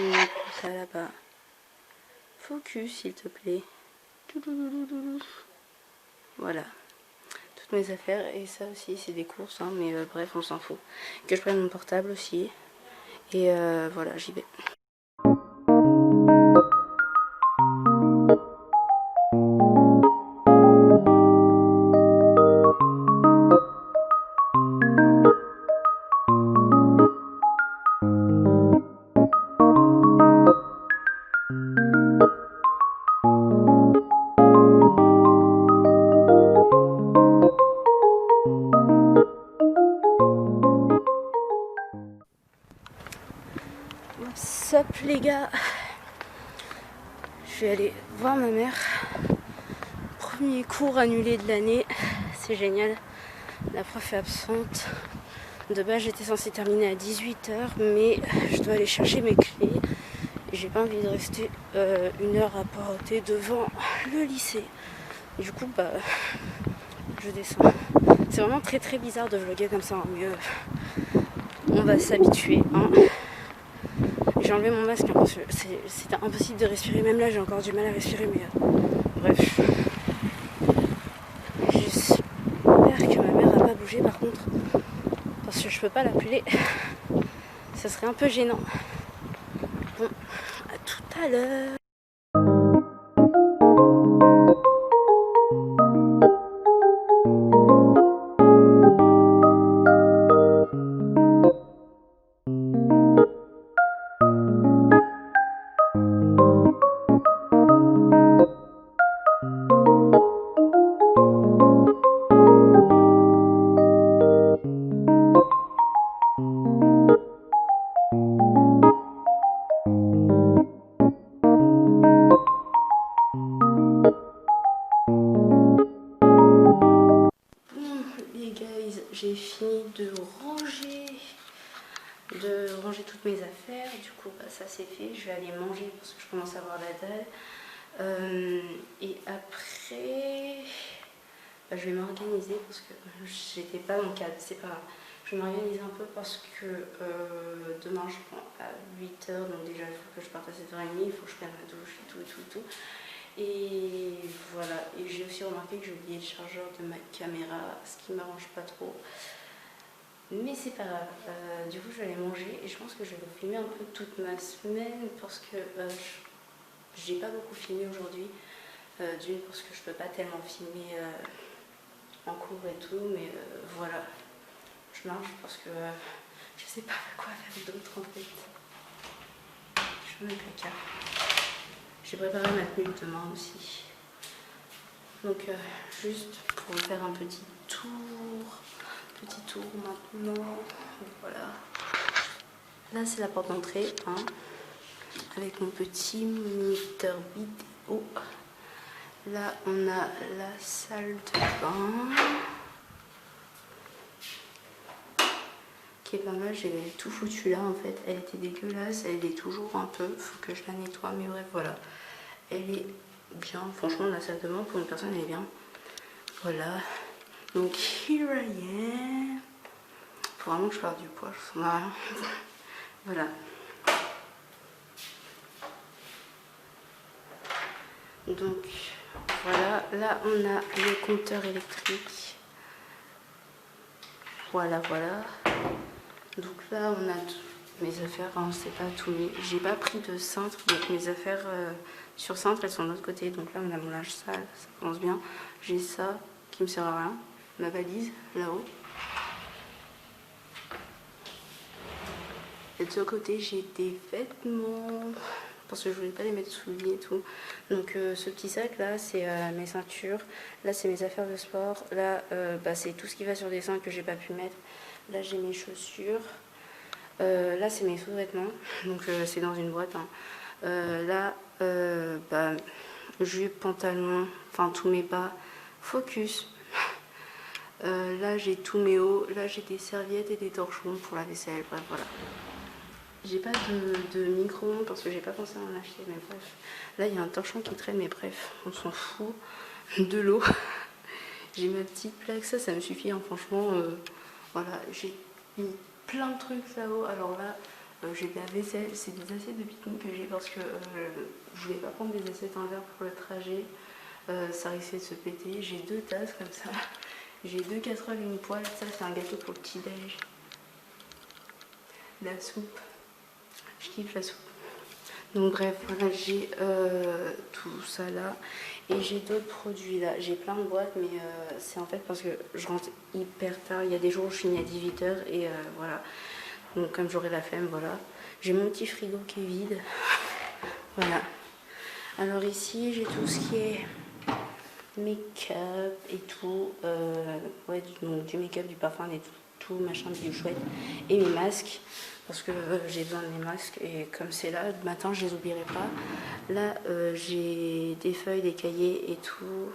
mis ça là-bas. Focus, s'il te plaît. Voilà. Toutes mes affaires. Et ça aussi, c'est des courses, hein, mais bref, on s'en fout. Que je prenne mon portable aussi. Et voilà, j'y vais. Sup les gars, je vais aller voir ma mère. Premier cours annulé de l'année, c'est génial. La prof est absente. De base j'étais censée terminer à 18 h, mais je dois aller chercher mes clés. Et j'ai pas envie de rester 1 heure à poireauter devant le lycée. Et du coup je descends. C'est vraiment très très bizarre de vlogger comme ça, mieux. On va s'habituer, hein. J'ai enlevé mon masque, hein, parce que c'était impossible de respirer. Même là, j'ai encore du mal à respirer, mais bref. J'espère que ma mère n'a pas bougé, par contre, parce que je peux pas l'appeler. Ça serait un peu gênant. Bon, à tout à l'heure. J'ai fini de ranger toutes mes affaires. Du coup ça c'est fait, je vais aller manger parce que je commence à avoir la dalle. Et après je vais m'organiser parce que j'étais pas dans le cadre, c'est pas grave. Je vais m'organiser un peu parce que demain je prends à 8 h, donc déjà il faut que je parte à 7 h30, il faut que je prenne ma douche et tout. Et voilà, et j'ai aussi remarqué que j'ai oublié le chargeur de ma caméra, ce qui m'arrange pas trop. Mais c'est pas grave, du coup je vais aller manger et je pense que je vais vous filmer un peu toute ma semaine parce que j'ai pas beaucoup filmé aujourd'hui. D'une parce que je peux pas tellement filmer en cours et tout, mais voilà, je marche parce que je sais pas quoi faire d'autre en fait. Je me mets le placard. J'ai préparé ma tenue de demain aussi. Donc juste pour vous faire un petit tour maintenant. Voilà. Là c'est la porte d'entrée, hein, avec mon petit moniteur vidéo. Là on a la salle de bain qui est pas mal. J'ai tout foutu là en fait. Elle était dégueulasse, elle est toujours un peu. Faut que je la nettoie, mais bref voilà. Elle est bien. Franchement la salle de bain pour une personne elle est bien. Voilà. Donc here I am. Faut vraiment que je perde du poids. Je sens rien. Voilà. Donc voilà, là on a le compteur électrique. Voilà. Donc là on a mes affaires, hein, c'est pas tout mis. J'ai pas pris de cintre, donc mes affaires sur cintre elles sont de l'autre côté. Donc là on a mon linge sale, ça commence bien. J'ai ça qui me sert à rien, ma valise là-haut. Et de ce côté j'ai des vêtements parce que je voulais pas les mettre sous le lit et tout. Donc ce petit sac là c'est mes ceintures, là c'est mes affaires de sport, là c'est tout ce qui va sur des seins que j'ai pas pu mettre. Là j'ai mes chaussures, là c'est mes sous-vêtements, donc c'est dans une boîte, hein. Là jupe, pantalon, enfin tous mes bas, focus. Là j'ai tous mes hauts, là j'ai des serviettes et des torchons pour la vaisselle, bref voilà. J'ai pas de micro-ondes parce que j'ai pas pensé à en acheter, mais bref. Là il y a un torchon qui traîne, mais bref, on s'en fout. De l'eau. J'ai ma petite plaque, ça me suffit, hein, franchement. Voilà, j'ai mis plein de trucs là-haut. Alors là, j'ai de la vaisselle, c'est des assiettes de pique-nique que j'ai parce que je voulais pas prendre des assiettes en verre pour le trajet, ça risquait de se péter. J'ai 2 tasses comme ça, j'ai 2 casseroles et une poêle, ça c'est un gâteau pour le petit-déj. La soupe, je kiffe la soupe. Donc bref, voilà, j'ai tout ça là. Et j'ai d'autres produits là. J'ai plein de boîtes, mais c'est en fait parce que je rentre hyper tard. Il y a des jours où je finis à 18 h et voilà. Donc comme j'aurai la flemme, voilà. J'ai mon petit frigo qui est vide. Voilà. Alors ici, j'ai tout ce qui est make-up et tout. Ouais, du make-up, du parfum, et tout machin, du chouette. Et mes masques. Parce que j'ai besoin de mes masques et comme c'est là, le matin je les oublierai pas. Là j'ai des feuilles, des cahiers et tout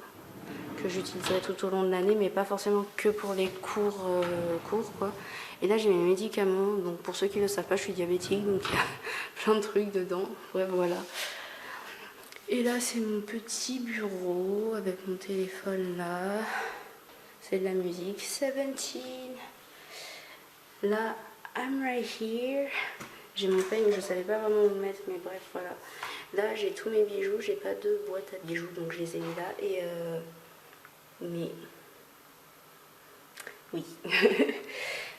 que j'utiliserai tout au long de l'année, mais pas forcément que pour les cours quoi. Et là j'ai mes médicaments, donc pour ceux qui ne le savent pas, je suis diabétique, donc il y a plein de trucs dedans. Ouais, voilà. Et là c'est mon petit bureau avec mon téléphone là. C'est de la musique. 17. Là, I'm right here. J'ai mon peigne, je savais pas vraiment où le mettre, mais bref, voilà. Là, j'ai tous mes bijoux, j'ai pas de boîte à bijoux, donc je les ai mis là. Et mais oui.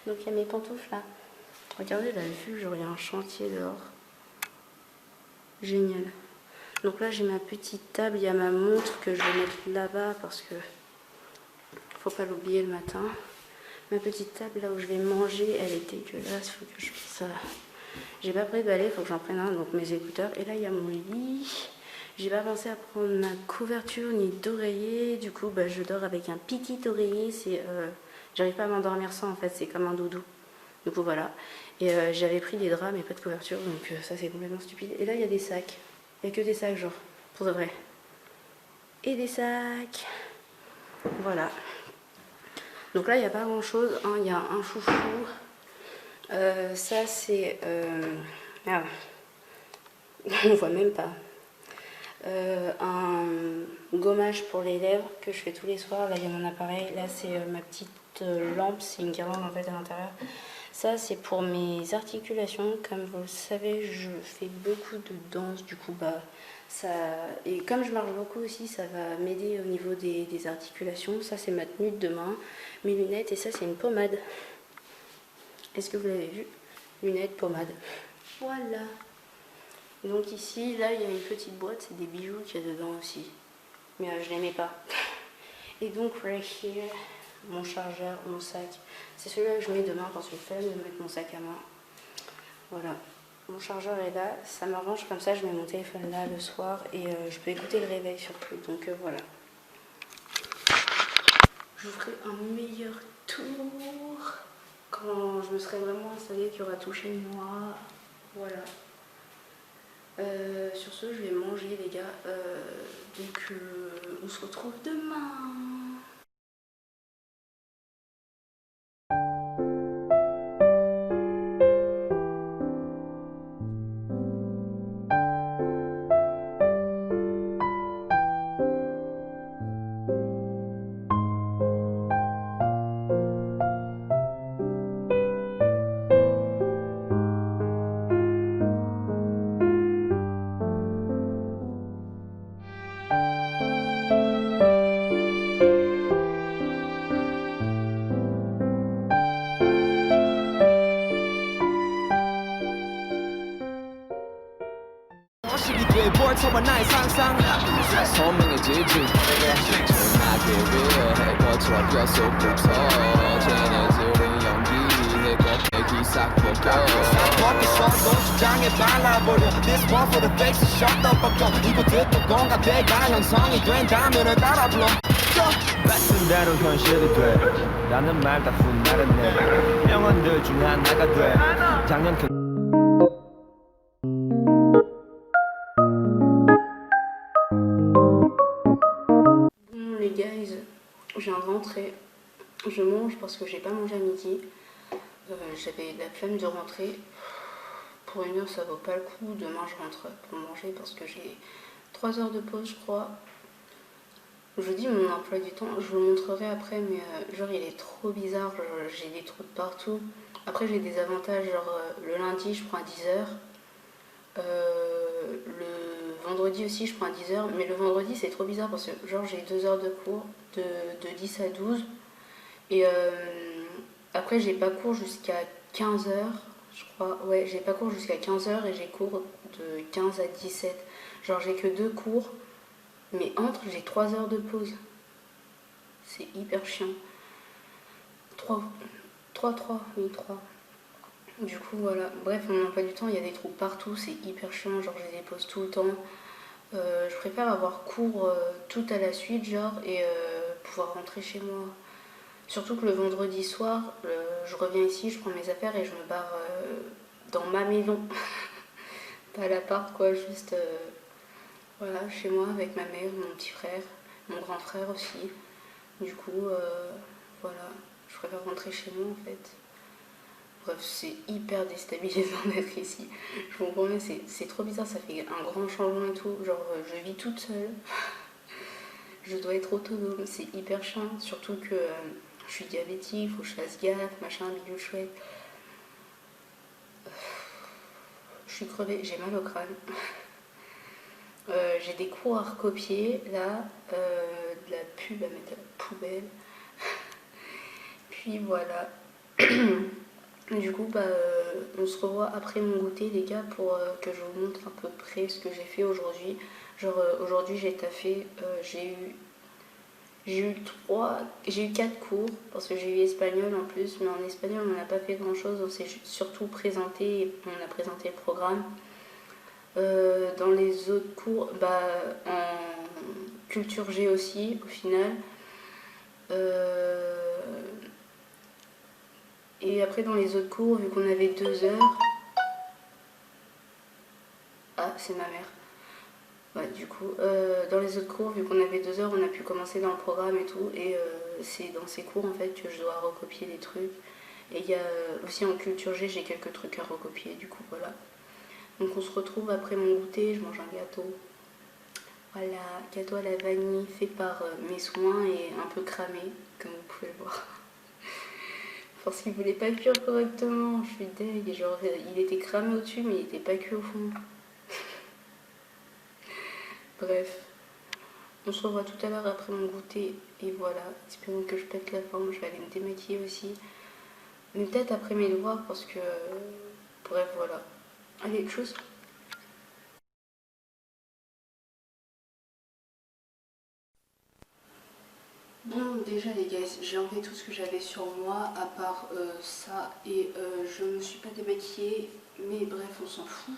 Donc il y a mes pantoufles là. Regardez la vue, genre il y a un chantier dehors. Génial. Donc là, j'ai ma petite table, il y a ma montre que je vais mettre là-bas parce que faut pas l'oublier le matin. Ma petite table là où je vais manger, elle est dégueulasse, faut que je fasse ça. J'ai pas pris de balai, faut que j'en prenne un, donc mes écouteurs. Et là il y a mon lit. J'ai pas pensé à prendre ma couverture ni d'oreiller. Du coup bah, je dors avec un petit oreiller. C'est j'arrive pas à m'endormir sans en fait, c'est comme un doudou. Du coup voilà. Et j'avais pris des draps mais pas de couverture, donc ça c'est complètement stupide. Et là il y a des sacs. Il y a que des sacs genre, pour de vrai. Et des sacs. Voilà. Donc là, il n'y a pas grand chose. Hein. Il y a un chouchou. Ça, c'est. Merde. On voit même pas. Un gommage pour les lèvres que je fais tous les soirs. Là, il y a mon appareil. Là, c'est ma petite lampe. C'est une guirlande en fait à l'intérieur. Ça, c'est pour mes articulations. Comme vous le savez, je fais beaucoup de danse. Du coup, bah. Ça, et comme je marche beaucoup aussi, ça va m'aider au niveau des articulations. Ça, c'est ma tenue de demain, mes lunettes, et ça, c'est une pommade. Est-ce que vous l'avez vu? Lunettes, pommade. Voilà. Donc ici, là, il y a une petite boîte, c'est des bijoux qu'il y a dedans aussi. Mais je les mets pas. Et donc, right here, mon chargeur, mon sac. C'est celui-là que je mets demain parce que je fais de mettre mon sac à main. Voilà. Mon chargeur est là, ça m'arrange comme ça, je mets mon téléphone là le soir et je peux écouter le réveil surtout, donc voilà. Je vous ferai un meilleur tour quand je me serai vraiment installée, qu'il y aura tout chez moi. Voilà. Sur ce, je vais manger les gars, donc on se retrouve demain. 벌처와 나의 상상 선명해지지 전하게 위해 거쳐 뼛속부터 쟤네들의 연기에 껍데기 싹 벗겨 벗겨서 주장에 발라버려 This one for the fakes shut the fuck up 이거 듣고 공감대가 형성이 된다면은 따라 불러 같은 대로 현실이 돼 라는 말 다 훗날은 내 명언들 중 하나가 돼 작년 Je viens de rentrer, je mange parce que j'ai pas mangé à midi, j'avais de la flemme de rentrer, pour 1 heure ça vaut pas le coup, demain je rentre pour manger parce que j'ai 3 heures de pause je crois. Je dis mon emploi du temps, je vous le montrerai après mais genre il est trop bizarre, j'ai des trous de partout, Après j'ai des avantages, genre le lundi je prends à 10h. Le vendredi aussi je prends à 10h, mais le vendredi c'est trop bizarre parce que genre j'ai 2 heures de cours de 10 à 12 et après j'ai pas cours jusqu'à 15h je crois, ouais j'ai pas cours jusqu'à 15h et j'ai cours de 15 à 17. Genre j'ai que 2 cours mais entre j'ai 3 heures de pause. C'est hyper chiant. 3, 3, oui 3. Du coup voilà, bref mon emploi du temps il y a des trous partout, c'est hyper chiant, genre j'ai des pauses tout le temps. Je préfère avoir cours tout à la suite genre et pouvoir rentrer chez moi. Surtout que le vendredi soir, je reviens ici, je prends mes affaires et je me barre dans ma maison. Pas à l'appart quoi, juste voilà, chez moi avec ma mère, mon petit frère, mon grand frère aussi. Du coup voilà, je préfère rentrer chez moi en fait. Bref, c'est hyper déstabilisant d'être ici. Je vous promets, c'est trop bizarre, ça fait un grand changement et tout. Genre, je vis toute seule. Je dois être autonome, c'est hyper chiant. Surtout que je suis diabétique, faut que je fasse gaffe, machin, bidule chouette. Je suis crevée, j'ai mal au crâne. J'ai des cours à recopier, là. De la pub à mettre à la poubelle. Puis voilà. Du coup, on se revoit après mon goûter, les gars, pour que je vous montre à peu près ce que j'ai fait aujourd'hui. Genre, aujourd'hui, j'ai taffé, j'ai eu 4 cours, parce que j'ai eu espagnol en plus, mais en espagnol, on n'a pas fait grand-chose, on s'est surtout présenté, on a présenté le programme. Dans les autres cours, en culture G aussi, au final. Et après, dans les autres cours, vu qu'on avait 2 heures... Ah, c'est ma mère. Ouais, du coup, dans les autres cours, vu qu'on avait 2 heures, on a pu commencer dans le programme et tout. Et c'est dans ces cours, en fait, que je dois recopier des trucs. Et il y a aussi en culture G, j'ai quelques trucs à recopier, du coup, voilà. Donc on se retrouve après mon goûter, je mange un gâteau. Voilà, gâteau à la vanille fait par mes soins et un peu cramé, comme vous pouvez le voir. Parce qu'il voulait pas cuire correctement, je suis deg. Genre, il était cramé au-dessus, mais il était pas cuit au fond. Bref, on se revoit tout à l'heure après mon goûter. Et voilà, espérons que je pète la forme, je vais aller me démaquiller aussi. Mais peut-être après mes devoirs, parce que... bref, voilà. Allez, chose. Bon, déjà les gars, j'ai enlevé tout ce que j'avais sur moi, à part ça, et je me suis pas démaquillée, mais bref, on s'en fout.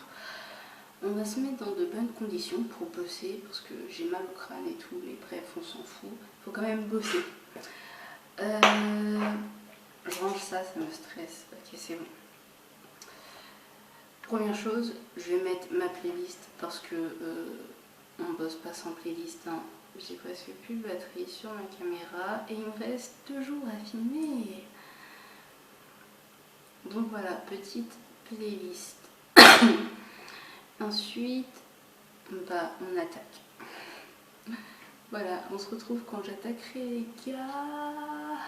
On va se mettre dans de bonnes conditions pour bosser, parce que j'ai mal au crâne et tout, mais bref, on s'en fout. Faut quand même bosser. Je range ça, ça me stresse. Ok, c'est bon. Première chose, je vais mettre ma playlist, parce que on bosse pas sans playlist, hein. J'ai presque plus de batterie sur ma caméra et il me reste 2 jours à filmer. Donc voilà, petite playlist. Ensuite, on attaque. Voilà, on se retrouve quand j'attaquerai les gars.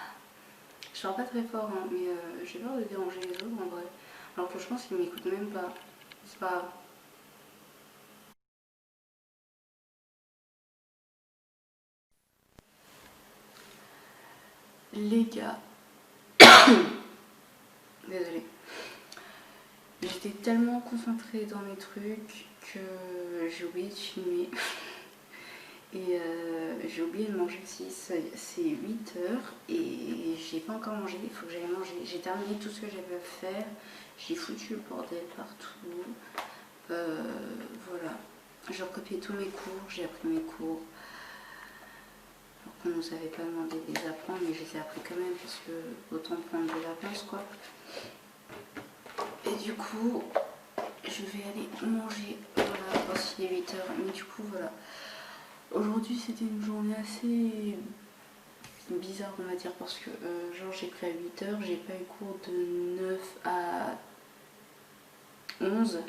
Je parle pas très fort, hein, mais j'ai peur de déranger les autres en vrai. Alors que je pense qu'ils m'écoutent même pas. C'est pas grave. Les gars, désolée. J'étais tellement concentrée dans mes trucs que j'ai oublié de filmer. Et j'ai oublié de manger aussi, c'est 8h et j'ai pas encore mangé, il faut que j'aille manger. J'ai terminé tout ce que j'avais à faire, j'ai foutu le bordel partout. Voilà, j'ai recopié tous mes cours, j'ai appris mes cours. Alors qu'on nous avait pas demandé de les apprendre, mais je les ai appris quand même parce que autant prendre de l'avance quoi. Et du coup, je vais aller manger, voilà, parce qu'il est 8h, mais du coup voilà. Aujourd'hui c'était une journée assez bizarre on va dire parce que genre j'ai pris à 8h, j'ai pas eu cours de 9 à 11.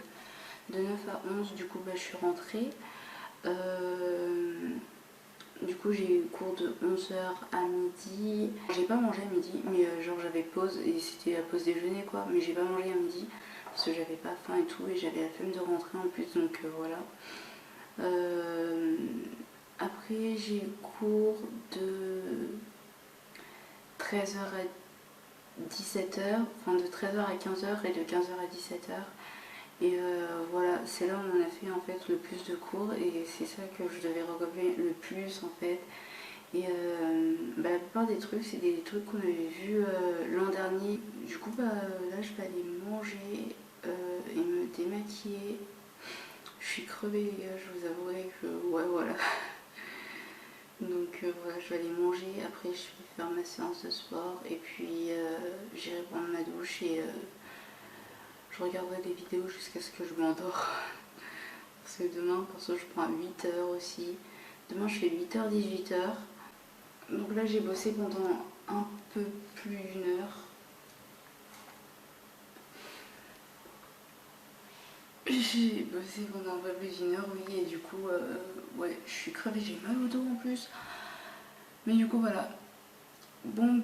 De 9 à 11 du coup je suis rentrée. Du coup j'ai eu cours de 11h à midi. J'ai pas mangé à midi, mais genre j'avais pause et c'était la pause déjeuner quoi. Mais j'ai pas mangé à midi parce que j'avais pas faim et tout et j'avais la flemme de rentrer en plus, donc voilà. Après j'ai eu cours de 13h à 17h, enfin de 13h à 15h et de 15h à 17h. Et voilà, c'est là où on a fait en fait le plus de cours et c'est ça que je devais regrouper le plus en fait. Et la plupart des trucs, c'est des trucs qu'on avait vus l'an dernier. Du coup, là, je vais aller manger et me démaquiller. Je suis crevée, les gars, je vous avouerai que ouais, voilà. Donc voilà, je vais aller manger. Après, je vais faire ma séance de sport et puis j'irai prendre ma douche et je regarderai des vidéos jusqu'à ce que je m'endors. Parce que demain, pour ça, je prends à 8h aussi. Demain, je fais 8h, 18h. Donc là, j'ai bossé pendant un peu plus d'une heure. J'ai bossé pendant un peu plus d'une heure, oui, et du coup, ouais, je suis crevée, j'ai mal au dos en plus. Mais du coup, voilà. Bon,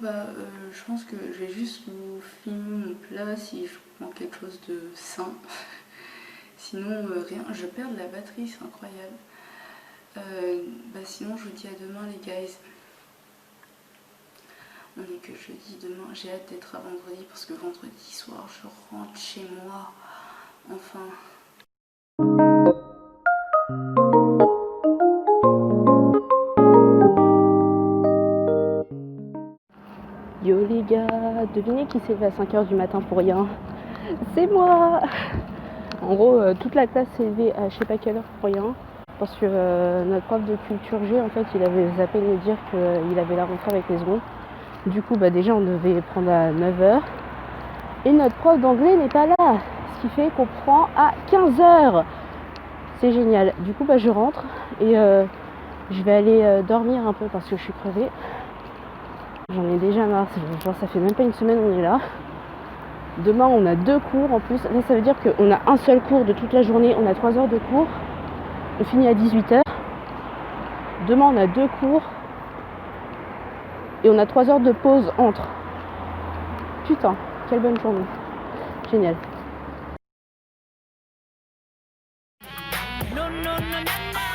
je pense que je vais juste vous filmer mon plat si je prends quelque chose de sain. Sinon, rien, je perds de la batterie, c'est incroyable. Sinon, je vous dis à demain, les guys. On est que jeudi, demain, j'ai hâte d'être à vendredi parce que vendredi soir, je rentre chez moi. Enfin. Yo les gars, devinez qui s'est levé à 5h du matin pour rien? C'est moi! En gros, toute la classe s'est levée à je sais pas quelle heure pour rien. Parce que notre prof de culture G, en fait, il avait zappé de nous dire qu'il avait la rentrée avec les secondes. Du coup, déjà, on devait prendre à 9h. Et notre prof d'anglais n'est pas là. Ce qui fait qu'on prend à 15h. C'est génial. Du coup, je rentre et je vais aller dormir un peu parce que je suis crevée. J'en ai déjà marre. Genre, ça fait même pas une semaine qu'on est là. Demain, on a 2 cours en plus. Là, ça veut dire qu'on a un seul cours de toute la journée. On a 3 heures de cours. On finit à 18h. Demain, on a 2 cours. Et on a 3 heures de pause entre. Putain, quelle bonne journée. Génial. No, no, no, no, no.